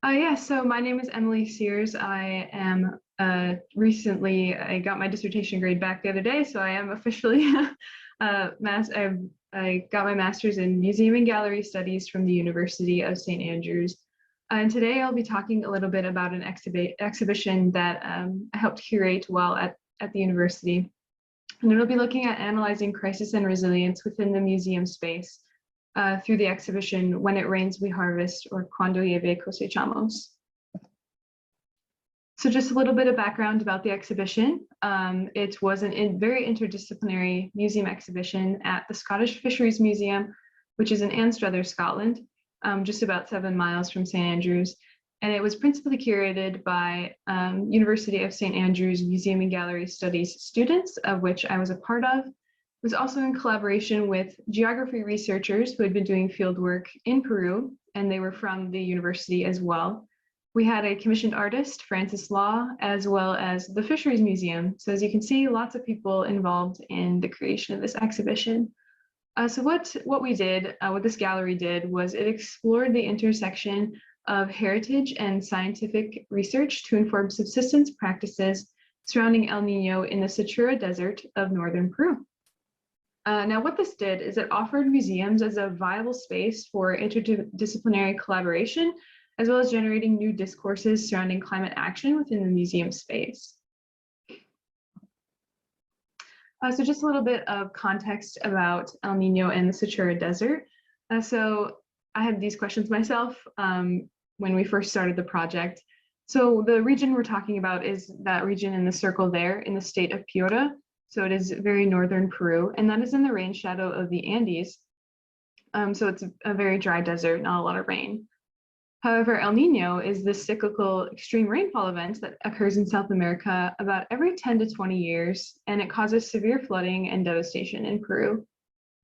Yeah, so my name is Emily Sears. I am I got my dissertation grade back the other day, so I am officially I got my master's in Museum and Gallery Studies from the University of St. Andrews. And today I'll be talking a little bit about an exhibition that I helped curate while at the university. And it'll be looking at analyzing crisis and resilience within the museum space through the exhibition When It Rains, We Harvest, or Cuando Llueve Cosechamos. So just a little bit of background about the exhibition. It was a very interdisciplinary museum exhibition at the Scottish Fisheries Museum, which is in Anstruther, Scotland, just about 7 miles from St. Andrews. And it was principally curated by University of St. Andrews Museum and Gallery Studies students, of which I was a part of. It was also in collaboration with geography researchers who had been doing field work in Peru, and they were from the university as well. We had a commissioned artist, Francis Law, as well as the Fisheries Museum. So as you can see, lots of people involved in the creation of this exhibition. So what we did, what this gallery did, was it explored the intersection of heritage and scientific research to inform subsistence practices surrounding El Nino in the Sechura Desert of northern Peru. Now, what this did is it offered museums as a viable space for interdisciplinary collaboration, as well as generating new discourses surrounding climate action within the museum space. So just a little bit of context about El Nino and the Sechura Desert. So I had these questions myself when we first started the project. So the region we're talking about is that region in the circle there in the state of Piura. So it is very northern Peru, and that is in the rain shadow of the Andes. So it's a very dry desert, not a lot of rain. However, El Nino is this cyclical extreme rainfall event that occurs in South America about every 10 to 20 years, and it causes severe flooding and devastation in Peru.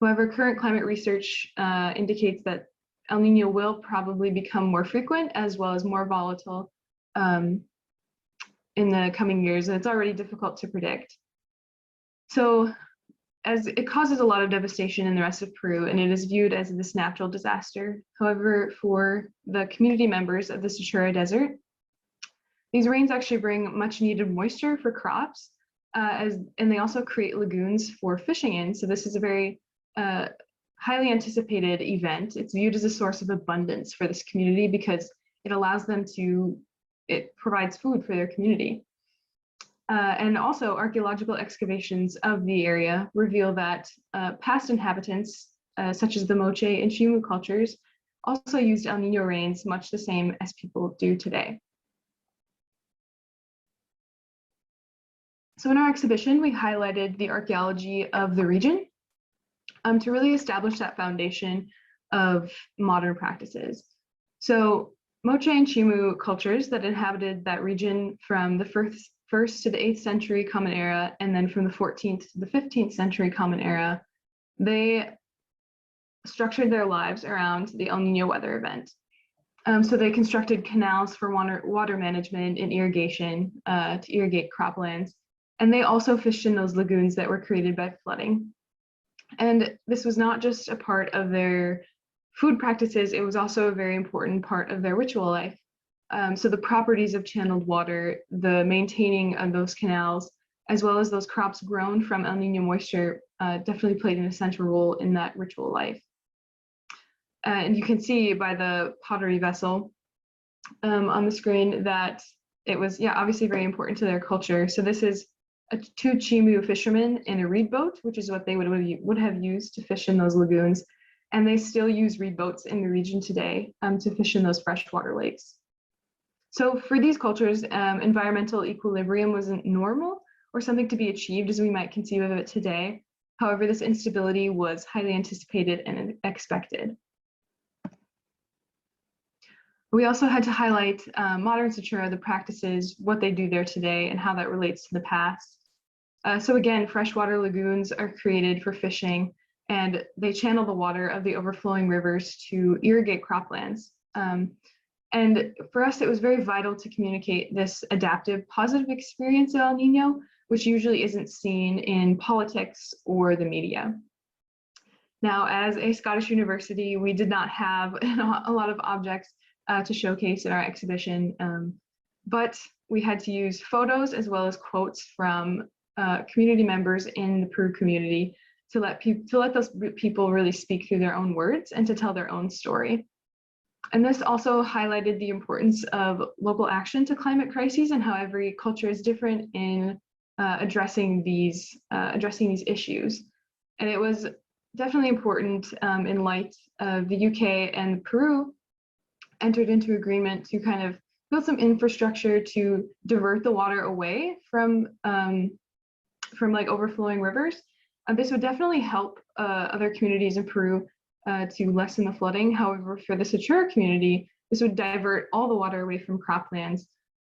However, current climate research indicates that El Nino will probably become more frequent as well as more volatile in the coming years, and it's already difficult to predict. So as it causes a lot of devastation in the rest of Peru, and it is viewed as this natural disaster. However, for the community members of the Sechura Desert, these rains actually bring much needed moisture for crops, and they also create lagoons for fishing in. So this is a very highly anticipated event. It's viewed as a source of abundance for this community because it provides food for their community. And also archaeological excavations of the area reveal that past inhabitants, such as the Moche and Chimu cultures, also used El Nino rains much the same as people do today. So in our exhibition, we highlighted the archaeology of the region to really establish that foundation of modern practices. So Moche and Chimu cultures that inhabited that region from the first to the 8th century Common Era, and then from the 14th to the 15th century Common Era, they structured their lives around the El Nino weather event. So they constructed canals for water management and irrigation to irrigate croplands, and they also fished in those lagoons that were created by flooding. And this was not just a part of their food practices, it was also a very important part of their ritual life. So the properties of channeled water, the maintaining of those canals, as well as those crops grown from El Nino moisture definitely played an essential role in that ritual life. And you can see by the pottery vessel on the screen that it was, obviously very important to their culture. So this is two Chimu fishermen in a reed boat, which is what they would have used to fish in those lagoons. And they still use reed boats in the region today to fish in those freshwater lakes. So for these cultures, environmental equilibrium wasn't normal or something to be achieved as we might conceive of it today. However, this instability was highly anticipated and expected. We also had to highlight modern Sechura, the practices, what they do there today, and how that relates to the past. So again, freshwater lagoons are created for fishing, and they channel the water of the overflowing rivers to irrigate croplands. And for us, it was very vital to communicate this adaptive, positive experience of El Nino, which usually isn't seen in politics or the media. Now, as a Scottish university, we did not have a lot of objects to showcase in our exhibition. But we had to use photos as well as quotes from community members in the Peru community to let those people really speak through their own words and to tell their own story. And this also highlighted the importance of local action to climate crises and how every culture is different in addressing these issues. And it was definitely important in light of the UK and Peru entered into agreement to kind of build some infrastructure to divert the water away from like overflowing rivers. This would definitely help other communities in Peru to lessen the flooding. However, for the Sechura community, this would divert all the water away from croplands,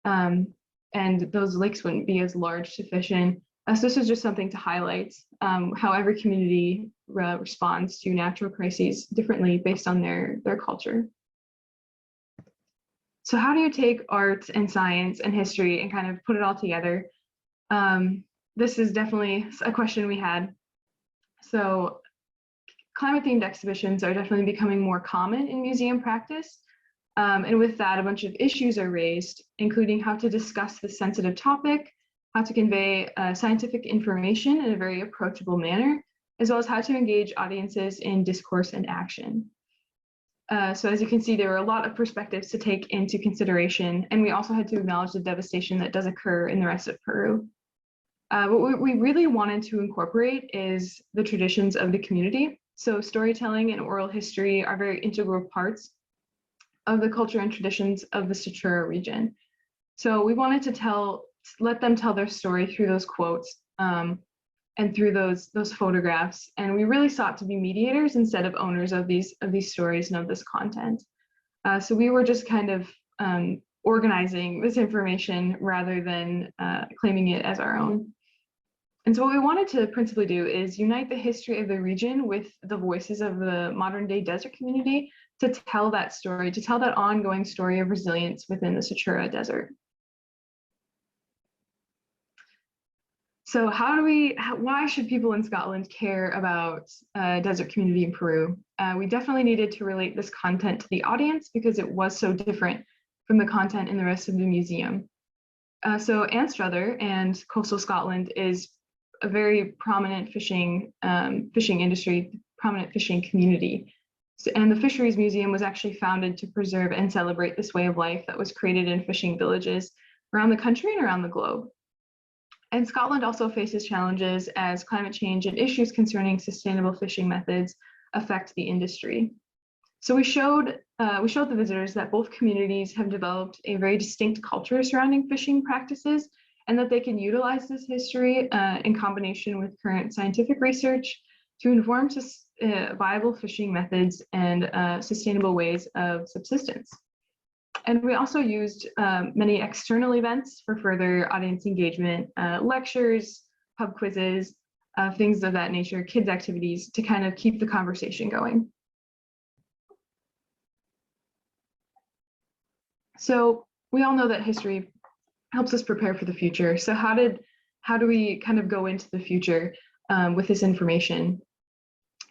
and those lakes wouldn't be as large to fish in. So this is just something to highlight how every community responds to natural crises differently based on their culture. So how do you take art and science and history and kind of put it all together? This is definitely a question we had. So climate-themed exhibitions are definitely becoming more common in museum practice. And with that, a bunch of issues are raised, including how to discuss this sensitive topic, how to convey scientific information in a very approachable manner, as well as how to engage audiences in discourse and action. So as you can see, there were a lot of perspectives to take into consideration, and we also had to acknowledge the devastation that does occur in the rest of Peru. What we really wanted to incorporate is the traditions of the community. So storytelling and oral history are very integral parts of the culture and traditions of the Sechura region. So we wanted to let them tell their story through those quotes and through those photographs. And we really sought to be mediators instead of owners of these stories and of this content. So we were just kind of organizing this information rather than claiming it as our own. And so what we wanted to principally do is unite the history of the region with the voices of the modern day desert community to tell that story, to tell that ongoing story of resilience within the Sechura Desert. So why should people in Scotland care about desert community in Peru? We definitely needed to relate this content to the audience because it was so different from the content in the rest of the museum. So Anstruther and coastal Scotland is a very prominent fishing industry, prominent fishing community. So, and the Fisheries Museum was actually founded to preserve and celebrate this way of life that was created in fishing villages around the country and around the globe. And Scotland also faces challenges as climate change and issues concerning sustainable fishing methods affect the industry. So we showed the visitors that both communities have developed a very distinct culture surrounding fishing practices, and that they can utilize this history in combination with current scientific research to inform viable fishing methods and sustainable ways of subsistence. And we also used many external events for further audience engagement, lectures, pub quizzes, things of that nature, kids activities to kind of keep the conversation going. So we all know that history helps us prepare for the future. So how do we kind of go into the future with this information?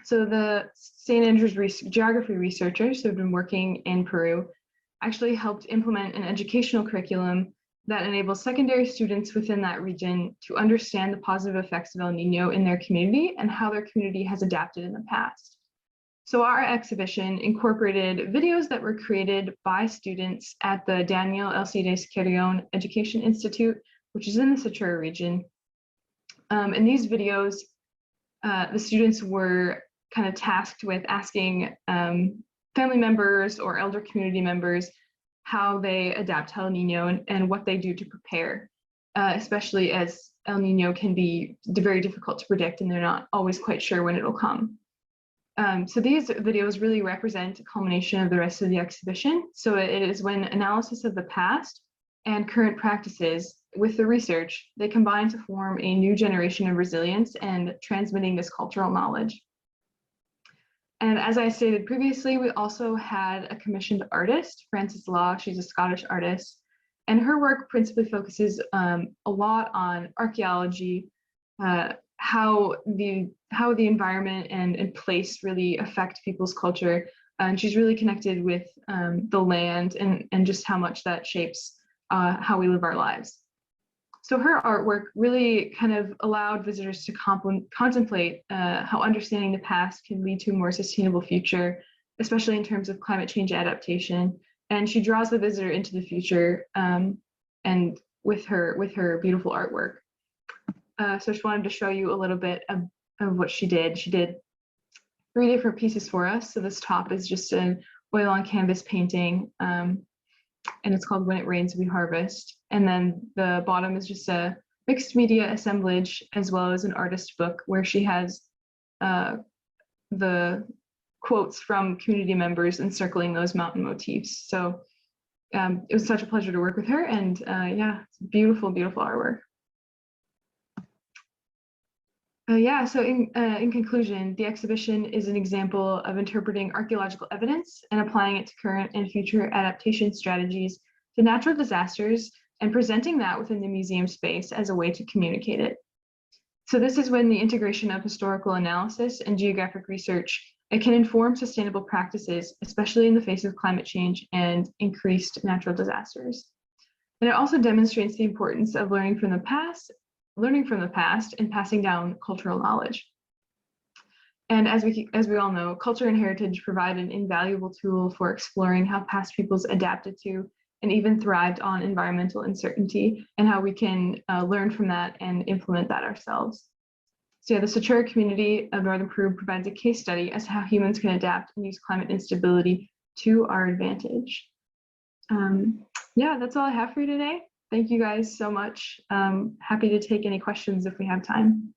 So the St. Andrews geography researchers who have been working in Peru actually helped implement an educational curriculum that enables secondary students within that region to understand the positive effects of El Nino in their community and how their community has adapted in the past. So our exhibition incorporated videos that were created by students at the Daniel Alcides Carrion Education Institute, which is in the Sechura region. In these videos, the students were kind of tasked with asking family members or elder community members how they adapt to El Nino and what they do to prepare, especially as El Nino can be very difficult to predict and they're not always quite sure when it'll come. So these videos really represent a culmination of the rest of the exhibition. So it is when analysis of the past and current practices with the research, they combine to form a new generation of resilience and transmitting this cultural knowledge. And as I stated previously, we also had a commissioned artist, Frances Law. She's a Scottish artist, and her work principally focuses a lot on archaeology, how the environment and place really affect people's culture, and she's really connected with the land and just how much that shapes how we live our lives. So her artwork really kind of allowed visitors to contemplate how understanding the past can lead to a more sustainable future, especially in terms of climate change adaptation. And she draws the visitor into the future and with her beautiful artwork. So I just wanted to show you a little bit of what she did. She did 3 different pieces for us. So this top is just an oil on canvas painting, and it's called When It Rains, We Harvest. And then the bottom is just a mixed media assemblage, as well as an artist book where she has the quotes from community members encircling those mountain motifs. So it was such a pleasure to work with her, and yeah, it's beautiful, beautiful artwork. Yeah, so in conclusion, the exhibition is an example of interpreting archaeological evidence and applying it to current and future adaptation strategies to natural disasters and presenting that within the museum space as a way to communicate it. So this is when the integration of historical analysis and geographic research can inform sustainable practices, especially in the face of climate change and increased natural disasters. And it also demonstrates the importance of learning from the past and passing down cultural knowledge. And as we all know, culture and heritage provide an invaluable tool for exploring how past peoples adapted to and even thrived on environmental uncertainty, and how we can learn from that and implement that ourselves. So yeah, the Satura community of Northern Peru provides a case study as to how humans can adapt and use climate instability to our advantage. Yeah, that's all I have for you today. Thank you guys so much. Happy to take any questions if we have time.